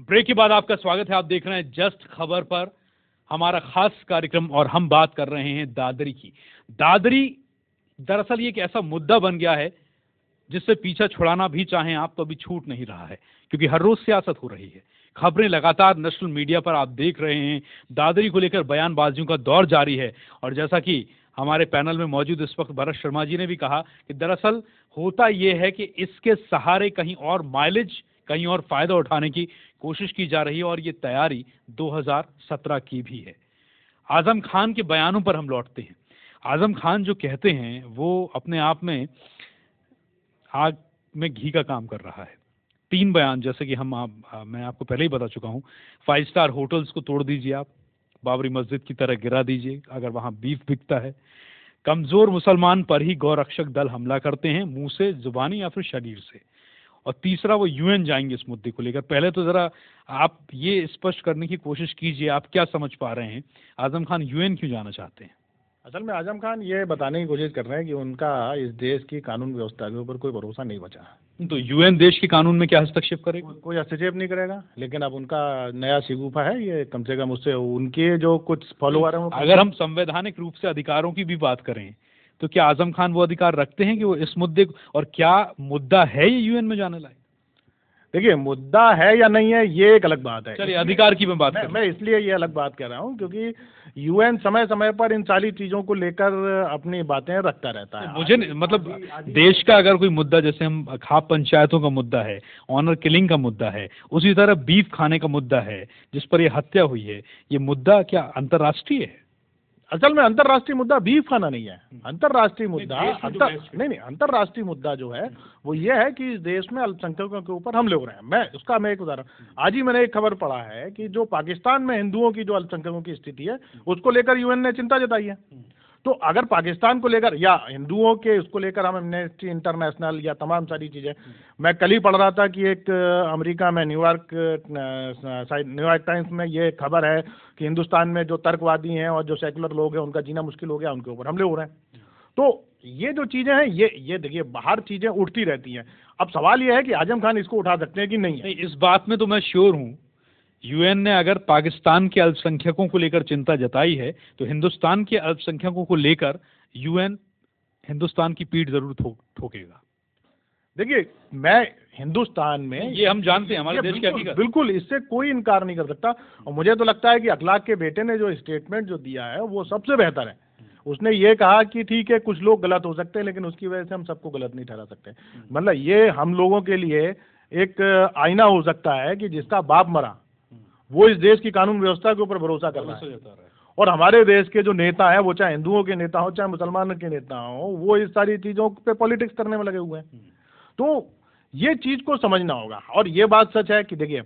Break के बाद आपका स्वागत है। आप देख रहे हैं जस्ट खबर पर हमारा खास कार्यक्रम और हम बात कर रहे हैं दादरी की। दादरी दरअसल ये एक ऐसा मुद्दा बन गया है जिससे पीछा छुड़ाना भी चाहें आप तो अभी छूट नहीं रहा है, क्योंकि हर रोज सियासत हो रही है। खबरें लगातार नेशनल मीडिया पर आप देख रहे हैं। दादरी को लेकर बयानबाजियों का दौर जारी है और जैसा कि हमारे पैनल में मौजूद इस वक्त भरत शर्मा जी ने भी कहा कि दरअसल होता यह है कि इसके सहारे कहीं और माइलेज, कहीं और फायदा उठाने की कोशिश की जा रही है और ये तैयारी 2017 की भी है। आजम खान के बयानों पर हम लौटते हैं। आजम खान जो कहते हैं वो अपने आप में आग में घी का काम कर रहा है। 3 बयान जैसे कि मैं आपको पहले ही बता चुका हूं। 5 स्टार होटल्स को तोड़ दीजिए, आप बाबरी मस्जिद की तरह गिरा दीजिए अगर वहां बीफ बिकता है। कमजोर मुसलमान पर ही गौरक्षक दल हमला करते हैं, मुंह से, जुबानी या फिर शरीर से। और तीसरा, वो यूएन जाएंगे इस मुद्दे को लेकर। पहले तो जरा आप ये स्पष्ट करने की कोशिश कीजिए, आप क्या समझ पा रहे हैं, आजम खान यूएन क्यों जाना चाहते हैं? असल में आजम खान ये बताने की कोशिश कर रहे हैं कि उनका इस देश की कानून व्यवस्था के ऊपर कोई भरोसा नहीं बचा। तो यूएन देश के कानून में क्या हस्तक्षेप करेगा? कोई हस्तक्षेप नहीं करेगा, लेकिन अब उनका नया शिगुफा है, ये कम से कम उससे उनके जो कुछ फॉलोअर हैं। अगर हम संवैधानिक रूप से अधिकारों की भी बात करें तो क्या आजम खान वो अधिकार रखते हैं कि वो इस मुद्दे को, और क्या मुद्दा है ये यूएन में जाने लायक? देखिए, मुद्दा है या नहीं है ये एक अलग बात है। चलिए अधिकार की मैं इसलिए ये अलग बात कह रहा हूँ क्योंकि यूएन समय समय पर इन सारी चीजों को लेकर अपनी बातें रखता रहता है। मुझे मतलब देश का अगर कोई मुद्दा, जैसे हम खाप पंचायतों का मुद्दा है, ऑनर किलिंग का मुद्दा है, उसी तरह बीफ खाने का मुद्दा है जिस पर ये हत्या हुई है, ये मुद्दा क्या अंतर्राष्ट्रीय है? असल में अंतर्राष्ट्रीय मुद्दा बीफ खाना नहीं है। अंतर्राष्ट्रीय मुद्दा अंतर्राष्ट्रीय मुद्दा जो है वो ये है कि इस देश में अल्पसंख्यकों के ऊपर हमले हो रहे हैं। मैं एक उदाहरण, आज ही मैंने एक खबर पढ़ा है कि जो पाकिस्तान में हिंदुओं की जो अल्पसंख्यकों की स्थिति है उसको लेकर यूएन ने चिंता जताई है। तो अगर पाकिस्तान को लेकर या हिंदुओं के उसको लेकर हम एमनेस्टी इंटरनेशनल या तमाम सारी चीज़ें, मैं कल ही पढ़ रहा था कि एक अमेरिका में न्यूयॉर्क टाइम्स में ये खबर है कि हिंदुस्तान में जो तर्कवादी हैं और जो सेकुलर लोग हैं उनका जीना मुश्किल हो गया, उनके ऊपर हमले हो रहे हैं। तो ये जो चीज़ें हैं ये देखिए, बाहर चीज़ें उठती रहती हैं। अब सवाल ये है कि आजम खान इसको उठा सकते हैं कि नहीं है। इस बात में तो मैं श्योर हूँ, यूएन ने अगर पाकिस्तान के अल्पसंख्यकों को लेकर चिंता जताई है तो हिंदुस्तान के अल्पसंख्यकों को लेकर यूएन हिंदुस्तान की पीठ जरूर ठोकेगा। देखिए, मैं हिंदुस्तान में, ये हम जानते हैं, हमारे देश की हकीकत, बिल्कुल इससे कोई इनकार नहीं कर सकता। और मुझे तो लगता है कि अखलाक के बेटे ने जो स्टेटमेंट जो दिया है वो सबसे बेहतर है। उसने ये कहा कि ठीक है, कुछ लोग गलत हो सकते हैं लेकिन उसकी वजह से हम सबको गलत नहीं ठहरा सकते। मतलब ये हम लोगों के लिए एक आईना हो सकता है कि जिसका बाप मरा वो इस देश की कानून व्यवस्था के ऊपर भरोसा कर रहा है। और हमारे देश के जो नेता हैं, वो चाहे हिंदुओं के नेता हो चाहे मुसलमानों के नेता हो, वो इस सारी चीज़ों पे पॉलिटिक्स करने में लगे हुए हैं। तो ये चीज़ को समझना होगा। और ये बात सच है कि देखिए,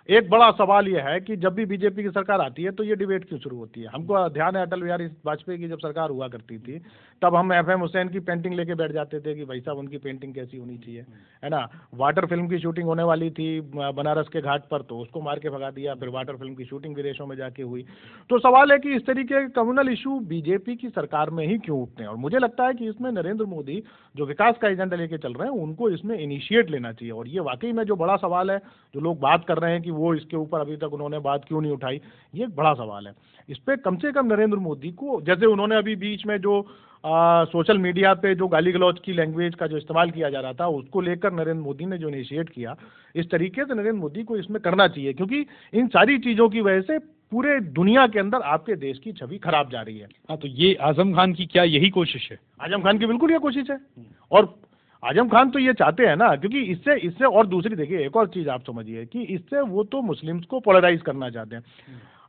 एक बड़ा सवाल ये है कि जब भी बीजेपी की सरकार आती है तो ये डिबेट क्यों शुरू होती है। हमको ध्यान है अटल बिहारी वाजपेयी की जब सरकार हुआ करती थी तब हम FM हुसैन की पेंटिंग लेके बैठ जाते थे कि भाई साहब उनकी पेंटिंग कैसी होनी चाहिए, है ना। वाटर फिल्म की शूटिंग होने वाली थी बनारस के घाट पर, तो उसको मार के भगा दिया। फिर वाटर फिल्म की शूटिंग विदेशों में जाके हुई। तो सवाल है कि इस तरीके के कम्युनल इशू बीजेपी की सरकार में ही क्यों उठते हैं। और मुझे लगता है कि इसमें नरेंद्र मोदी जो विकास का एजेंडा लेके चल रहे हैं उनको इसमें इनिशिएट लेना चाहिए। और ये वाकई में जो बड़ा सवाल है, जो लोग बात कर रहे हैं कि वो इसके ऊपर अभी तक उन्होंने बात क्यों नहीं उठाई, ये एक बड़ा सवाल है। इस पे कम से कम नरेंद्र मोदी को, जैसे उन्होंने अभी बीच में जो सोशल मीडिया पे जो गाली गलौज की लैंग्वेज का जो इस्तेमाल किया जा रहा था उसको लेकर नरेंद्र मोदी ने जो इनिशिएट किया, इस तरीके से नरेंद्र मोदी को इसमें करना चाहिए। क्योंकि इन सारी चीज़ों की वजह से पूरे दुनिया के अंदर आपके देश की छवि खराब जा रही है। हाँ, तो ये आजम खान की क्या यही कोशिश है? आजम खान की बिल्कुल ये कोशिश है। और आजम खान तो ये चाहते हैं ना, क्योंकि इससे और दूसरी देखिए एक और चीज़ आप समझिए कि इससे वो तो मुस्लिम्स को पोलराइज करना चाहते हैं।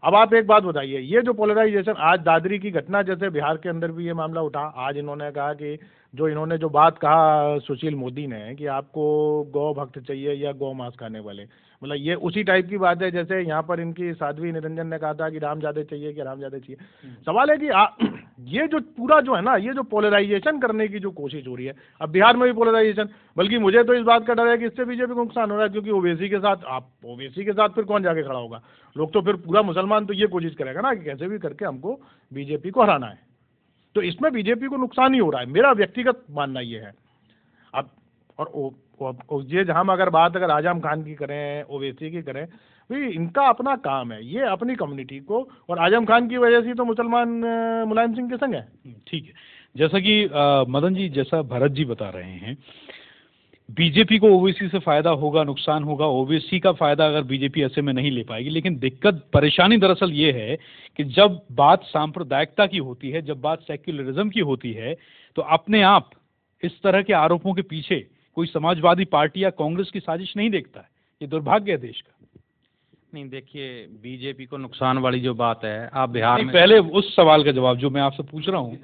अब आप एक बात बताइए, ये जो पोलराइजेशन, आज दादरी की घटना, जैसे बिहार के अंदर भी ये मामला उठा, आज इन्होंने कहा कि इन्होंने जो बात कहा सुशील मोदी ने कि आपको गौ भक्त चाहिए या गौ मांस खाने वाले, मतलब ये उसी टाइप की बात है जैसे यहाँ पर इनकी साध्वी निरंजन ने कहा था कि रामजादे चाहिए कि रामजादे चाहिए। सवाल है कि ये जो पूरा जो है ना, ये जो पोलराइजेशन करने की जो कोशिश हो रही है, अब बिहार में भी पोलराइजेशन, बल्कि मुझे तो इस बात का डर है कि इससे बीजेपी को नुकसान हो रहा है। क्योंकि ओवैसी के साथ फिर कौन जाके खड़ा होगा? लोग तो फिर पूरा मुसलमान तो ये कोशिश करेगा ना कि कैसे भी करके हमको बीजेपी को हराना है। तो इसमें बीजेपी को नुकसान ही हो रहा है, मेरा व्यक्तिगत मानना ये है। अब और ये हम अगर बात अगर आजम खान की करें, ओवैसी की करें, भाई इनका अपना काम है, ये अपनी कम्युनिटी को, और आजम खान की वजह से तो मुसलमान मुलायम सिंह के संग है। ठीक है, जैसा कि मदन जी, जैसा भरत जी बता रहे हैं, बीजेपी को ओवैसी से फायदा होगा, नुकसान होगा, ओवैसी का फायदा अगर बीजेपी ऐसे में नहीं ले पाएगी। लेकिन दिक्कत, परेशानी दरअसल ये है कि जब बात सांप्रदायिकता की होती है, जब बात सेक्युलरिज्म की होती है, तो अपने आप इस तरह के आरोपों के पीछे कोई समाजवादी पार्टी या कांग्रेस की साजिश नहीं देखता है। ये दुर्भाग्य है देश का। नहीं, देखिए, बीजेपी को नुकसान वाली जो बात है, आप बिहार में, पहले उस सवाल का जवाब जो मैं आपसे पूछ रहा हूँ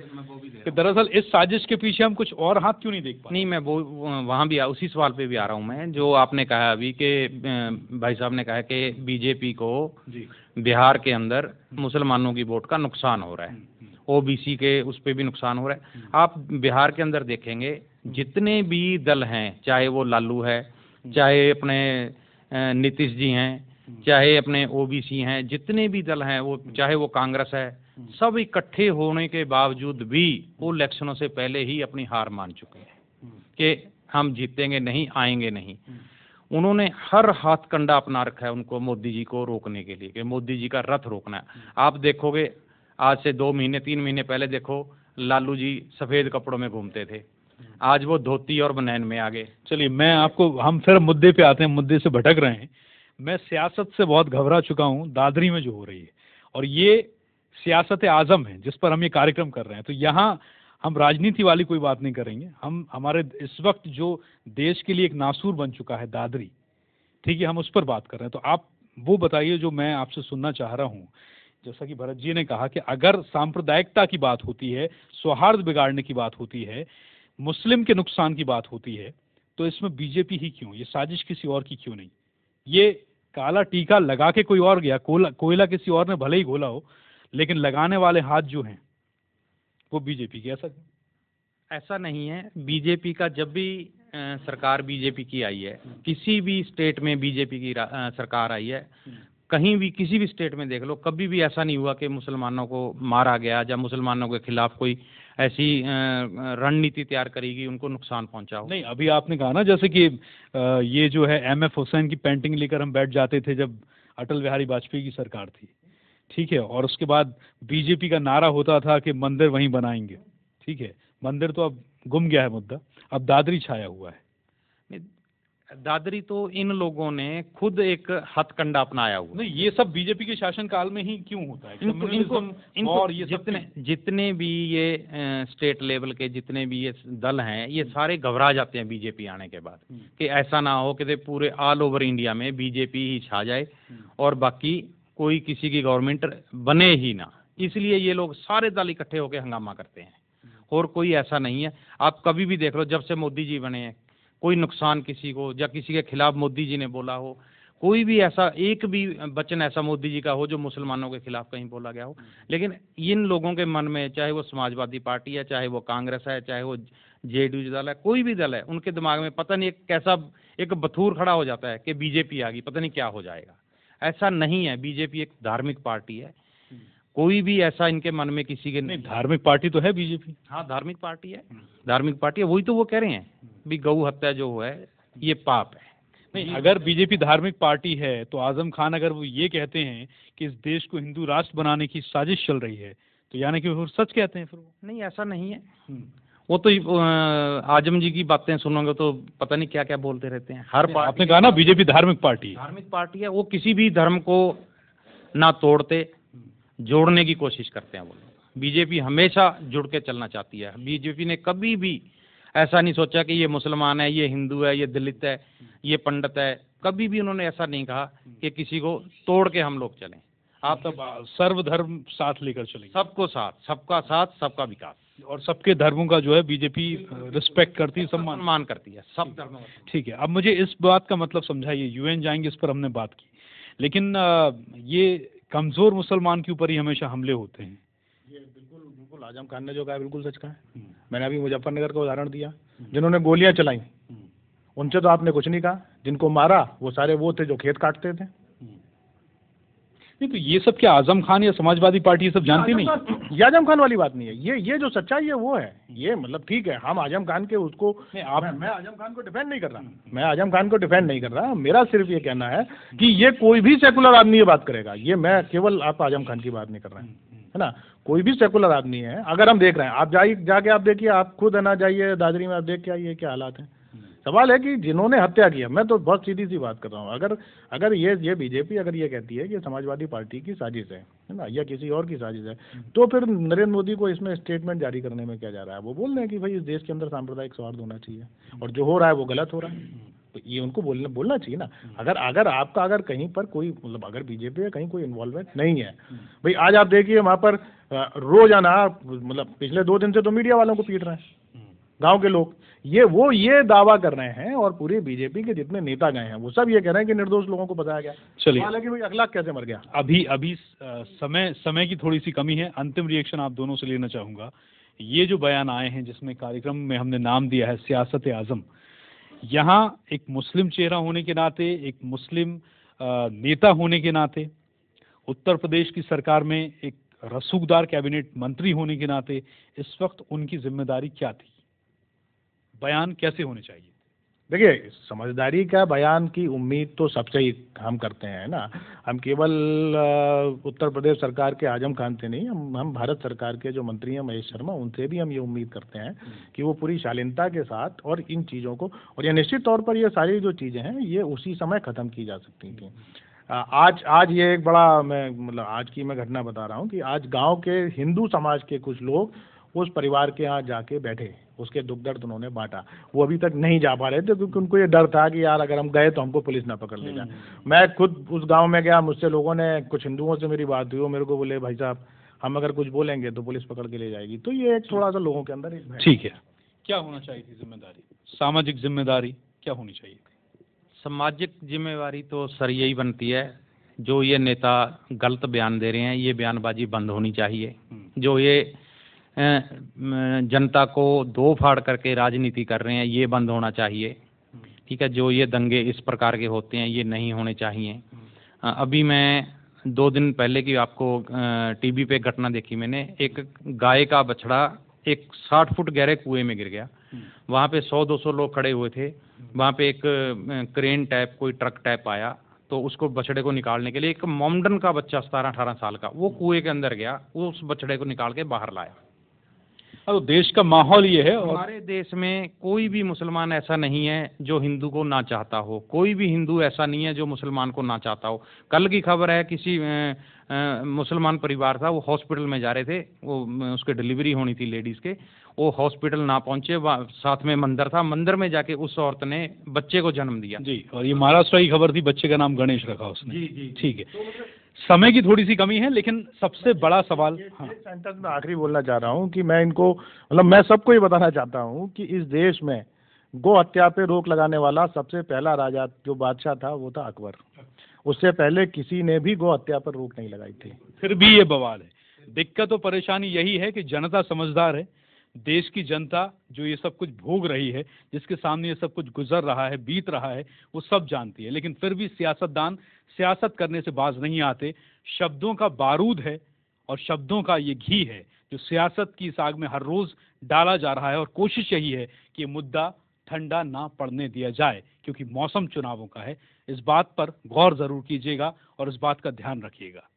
कि दरअसल इस साजिश के पीछे हम कुछ और हाथ क्यों नहीं देख पाते। नहीं, मैं वो वहाँ भी उसी सवाल पे भी आ रहा हूँ मैं, जो आपने कहा अभी कि भाई साहब ने कहा कि बीजेपी को बिहार के अंदर मुसलमानों की वोट का नुकसान हो रहा है, ओबीसी के उस पर भी नुकसान हो रहा है। आप बिहार के अंदर देखेंगे, जितने भी दल हैं, चाहे वो लालू है, चाहे अपने नीतीश जी हैं, चाहे अपने ओबीसी हैं, जितने भी दल हैं, वो चाहे वो कांग्रेस है, सब इकट्ठे होने के बावजूद भी वो इलेक्शनों से पहले ही अपनी हार मान चुके हैं कि हम जीतेंगे नहीं, आएंगे नहीं। उन्होंने हर हाथ कंडा अपना रखा है उनको, मोदी जी को रोकने के लिए, कि मोदी जी का रथ रोकना है। आप देखोगे, आज से 2 महीने 3 महीने पहले देखो, लालू जी सफ़ेद कपड़ों में घूमते थे, आज वो धोती और बनैन में आ गए। चलिए, मैं आपको, हम फिर मुद्दे पे आते हैं, मुद्दे से भटक रहे हैं। मैं सियासत से बहुत घबरा चुका हूँ दादरी में जो हो रही है, और ये सियासत आज़म है जिस पर हम ये कार्यक्रम कर रहे हैं। तो यहाँ हम राजनीति वाली कोई बात नहीं करेंगे, हम हमारे इस वक्त जो देश के लिए एक नासूर बन चुका है दादरी, ठीक है, हम उस पर बात कर रहे हैं। तो आप वो बताइए जो मैं आपसे सुनना चाह रहा हूँ। जैसा कि भरत जी ने कहा कि अगर सांप्रदायिकता की बात होती है, सौहार्द बिगाड़ने की बात होती है, मुस्लिम के नुकसान की बात होती है, तो इसमें बीजेपी ही क्यों, ये साजिश किसी और की क्यों नहीं? ये काला टीका लगा के कोई और गया, कोयला किसी और ने भले ही घोला हो, लेकिन लगाने वाले हाथ जो हैं वो बीजेपी के। ऐसा नहीं है। बीजेपी का जब भी सरकार बीजेपी की आई है, किसी भी स्टेट में बीजेपी की सरकार आई है, कहीं भी किसी भी स्टेट में देख लो, कभी भी ऐसा नहीं हुआ कि मुसलमानों को मारा गया या मुसलमानों के खिलाफ कोई ऐसी रणनीति तैयार करेगी उनको नुकसान पहुंचाओ। नहीं, अभी आपने कहा ना जैसे कि ये जो है एमएफ हुसैन की पेंटिंग लेकर हम बैठ जाते थे जब अटल बिहारी वाजपेयी की सरकार थी, ठीक है, और उसके बाद बीजेपी का नारा होता था कि मंदिर वहीं बनाएंगे, ठीक है, मंदिर तो अब गुम गया है मुद्दा, अब दादरी छाया हुआ है। दादरी तो इन लोगों ने खुद एक हथकंडा अपनाया हुआ। नहीं, ये सब बीजेपी के शासनकाल में ही क्यों होता है? इनको और ये जितने भी ये स्टेट लेवल के जितने भी ये दल हैं, ये सारे घबरा जाते हैं बीजेपी आने के बाद, कि ऐसा ना हो कि पूरे ऑल ओवर इंडिया में बीजेपी ही छा जाए और बाकी कोई किसी की गवर्नमेंट बने ही ना। इसलिए ये लोग सारे दल इकट्ठे होकर हंगामा करते हैं, और कोई ऐसा नहीं है। आप कभी भी देख लो, जब से मोदी जी बने हैं, कोई नुकसान किसी को या किसी के खिलाफ मोदी जी ने बोला हो, कोई भी ऐसा एक भी वचन ऐसा मोदी जी का हो जो मुसलमानों के खिलाफ कहीं बोला गया हो। लेकिन इन लोगों के मन में, चाहे वो समाजवादी पार्टी है, चाहे वो कांग्रेस है, चाहे वो जेडीयू दल है, कोई भी दल है, उनके दिमाग में पता नहीं एक कैसा एक बथूर खड़ा हो जाता है कि बीजेपी आ गई, पता नहीं क्या हो जाएगा। ऐसा नहीं है। बीजेपी एक धार्मिक पार्टी है, कोई भी ऐसा इनके मन में किसी के नहीं। धार्मिक पार्टी तो है बीजेपी। हाँ, धार्मिक पार्टी है, धार्मिक पार्टी है। वही तो वो कह रहे हैं भी गौ हत्या जो है ये पाप है। नहीं, अगर बीजेपी धार्मिक पार्टी है तो आजम खान अगर वो ये कहते हैं कि इस देश को हिंदू राष्ट्र बनाने की साजिश चल रही है, तो यानी कि वो सच कहते हैं फिर वो? नहीं, ऐसा नहीं है। वो तो आजम जी की बातें सुनोगे तो पता नहीं क्या क्या बोलते रहते हैं। हर पार्टी, आपने कहा ना बीजेपी धार्मिक पार्टी है, वो किसी भी धर्म को ना तोड़ते, जोड़ने की कोशिश करते हैं। वो बीजेपी हमेशा जुड़ के चलना चाहती है। बीजेपी ने कभी भी ऐसा नहीं सोचा कि ये मुसलमान है, ये हिंदू है, ये दलित है, ये पंडित है। कभी भी उन्होंने ऐसा नहीं कहा कि किसी को तोड़ के हम लोग चलें। आप तब सर्वधर्म साथ लेकर चलेंगे, सबको साथ, सबका साथ, सबका विकास, और सबके धर्मों का जो है बीजेपी रिस्पेक्ट करती है, सम्मान करती है सब धर्मों। ठीक है, अब मुझे इस बात का मतलब समझाइए। यूएन जाएंगे, इस पर हमने बात की, लेकिन ये कमजोर मुसलमान के ऊपर ही हमेशा हमले होते हैं। ये बिल्कुल आजम खान ने जो कहा बिल्कुल सच कहा। मैंने अभी मुजफ्फरनगर का उदाहरण दिया, जिन्होंने गोलियां चलाई उनसे तो आपने कुछ नहीं कहा, जिनको मारा वो सारे वो थे जो खेत काटते थे। नहीं तो ये सब क्या आजम खान या समाजवादी पार्टी ये सब जानती नहीं? ये आजम खान वाली बात नहीं है, ये जो सच्चाई है वो है। ये मतलब ठीक है, हम आजम खान के उसको मैं आजम खान को डिफेंड नहीं कर रहा, मैं आजम खान को डिफेंड नहीं कर रहा। मेरा सिर्फ ये कहना है कि ये कोई भी सेकुलर आदमी ये बात करेगा, ये मैं केवल आप आजम खान की बात नहीं कर रहे हैं, है ना। कोई भी सेकुलर आदमी है, अगर हम देख रहे हैं, आप जाके आप देखिए, आप खुद है ना, जाइए दादरी में, आप देख के आइए क्या हालात हैं। सवाल है कि जिन्होंने हत्या किया, मैं तो बहुत सीधी सी बात कर रहा हूँ, अगर ये बीजेपी अगर ये कहती है कि समाजवादी पार्टी की साजिश है ना, या किसी और की साजिश है, तो फिर नरेंद्र मोदी को इसमें स्टेटमेंट जारी करने में क्या जा रहा है? वो बोल रहे हैं कि भाई इस देश के अंदर सांप्रदायिक सौहार्द होना चाहिए और जो हो रहा है वो गलत हो रहा है, तो ये उनको बोलना चाहिए ना। अगर कहीं पर कोई मतलब अगर बीजेपी है कहीं कोई इन्वॉल्वमेंट नहीं है, भाई आज आप देखिए वहाँ पर रोजाना मतलब पिछले 2 दिन से तो मीडिया वालों को पीट रहे हैं गांव के लोग, ये दावा कर रहे हैं, और पूरी बीजेपी के जितने नेता गए हैं वो सब ये कह रहे हैं कि निर्दोष लोगों को बचाया गया। चलिए, हालांकि भाई अखलाक कैसे मर गया? अभी समय की थोड़ी सी कमी है, अंतिम रिएक्शन आप दोनों से लेना चाहूंगा। ये जो बयान आए हैं जिसमें कार्यक्रम में हमने नाम दिया है सियासत आजम, यहाँ एक मुस्लिम चेहरा होने के नाते, एक मुस्लिम नेता होने के नाते, उत्तर प्रदेश की सरकार में एक रसूखदार कैबिनेट मंत्री होने के नाते इस वक्त उनकी जिम्मेदारी क्या थी? बयान कैसे होने चाहिए? देखिए, समझदारी का बयान की उम्मीद तो सबसे ही हम करते हैं ना। हम केवल उत्तर प्रदेश सरकार के आजम खान से नहीं, हम भारत सरकार के जो मंत्री हैं महेश शर्मा, उनसे भी हम ये उम्मीद करते हैं कि वो पूरी शालीनता के साथ और इन चीज़ों को, और ये निश्चित तौर पर ये सारी जो चीज़ें हैं ये उसी समय ख़त्म की जा सकती थी। आज ये एक बड़ा, मैं मतलब आज की मैं घटना बता रहा हूँ कि आज गाँव के हिंदू समाज के कुछ लोग उस परिवार के यहाँ जाके बैठे, उसके दुख दर्द उन्होंने बांटा। वो अभी तक नहीं जा पा रहे थे क्योंकि उनको ये डर था कि यार अगर हम गए तो हमको पुलिस ना पकड़ ले जाए। मैं खुद उस गांव में गया, मुझसे लोगों ने, कुछ हिंदुओं से मेरी बात हुई, वो मेरे को बोले भाई साहब हम अगर कुछ बोलेंगे तो पुलिस पकड़ के ले जाएगी। तो ये एक थोड़ा सा लोगों के अंदर एक, ठीक है, क्या होना चाहिए थी जिम्मेदारी, सामाजिक जिम्मेदारी क्या होनी चाहिए? सामाजिक जिम्मेवारी तो सर यही बनती है, जो ये नेता गलत बयान दे रहे हैं ये बयानबाजी बंद होनी चाहिए। जो ये जनता को दो फाड़ करके राजनीति कर रहे हैं ये बंद होना चाहिए। ठीक है, जो ये दंगे इस प्रकार के होते हैं ये नहीं होने चाहिए। अभी मैं 2 दिन पहले की आपको टीवी पे घटना देखी मैंने, एक गाय का बछड़ा एक 60 फुट गहरे कुएं में गिर गया। वहाँ पे 100-200 लोग खड़े हुए थे। वहाँ पे एक क्रेन टाइप कोई ट्रक टाइप आया तो उसको बछड़े को निकालने के लिए एक मोमडन का बच्चा 17-18 साल का वो कुएं के अंदर गया, वो उस बछड़े को निकाल के बाहर लाया। तो देश का माहौल ये है, और हमारे देश में कोई भी मुसलमान ऐसा नहीं है जो हिंदू को ना चाहता हो, कोई भी हिंदू ऐसा नहीं है जो मुसलमान को ना चाहता हो। कल की खबर है किसी मुसलमान परिवार था, वो हॉस्पिटल में जा रहे थे, वो उसके डिलीवरी होनी थी लेडीज़ के, वो हॉस्पिटल ना पहुंचे, साथ में मंदिर था, मंदिर में जाके उस औरत ने बच्चे को जन्म दिया। जी, और ये महाराष्ट्र की खबर थी, बच्चे का नाम गणेश रखा उसने। जी, ठीक है, समय की थोड़ी सी कमी है, लेकिन सबसे बड़ा सवाल, हाँ, एक सेंटेंस में आखिरी बोलना चाह रहा हूँ कि मैं इनको मतलब मैं सबको ये बताना चाहता हूँ कि इस देश में गौ हत्या पे रोक लगाने वाला सबसे पहला राजा जो बादशाह था वो था अकबर। उससे पहले किसी ने भी गौ हत्या पर रोक नहीं लगाई थी। फिर भी ये बवाल है। दिक्कत और परेशानी यही है कि जनता समझदार है, देश की जनता जो ये सब कुछ भोग रही है, जिसके सामने ये सब कुछ गुजर रहा है, बीत रहा है, वो सब जानती है, लेकिन फिर भी सियासतदान सियासत करने से बाज नहीं आते। शब्दों का बारूद है और शब्दों का ये घी है जो सियासत की इस आग में हर रोज डाला जा रहा है, और कोशिश यही है कि ये मुद्दा ठंडा ना पड़ने दिया जाए, क्योंकि मौसम चुनावों का है। इस बात पर गौर जरूर कीजिएगा और इस बात का ध्यान रखिएगा।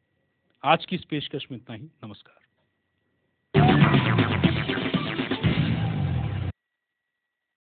आज की इस पेशकश में इतना ही। नमस्कार।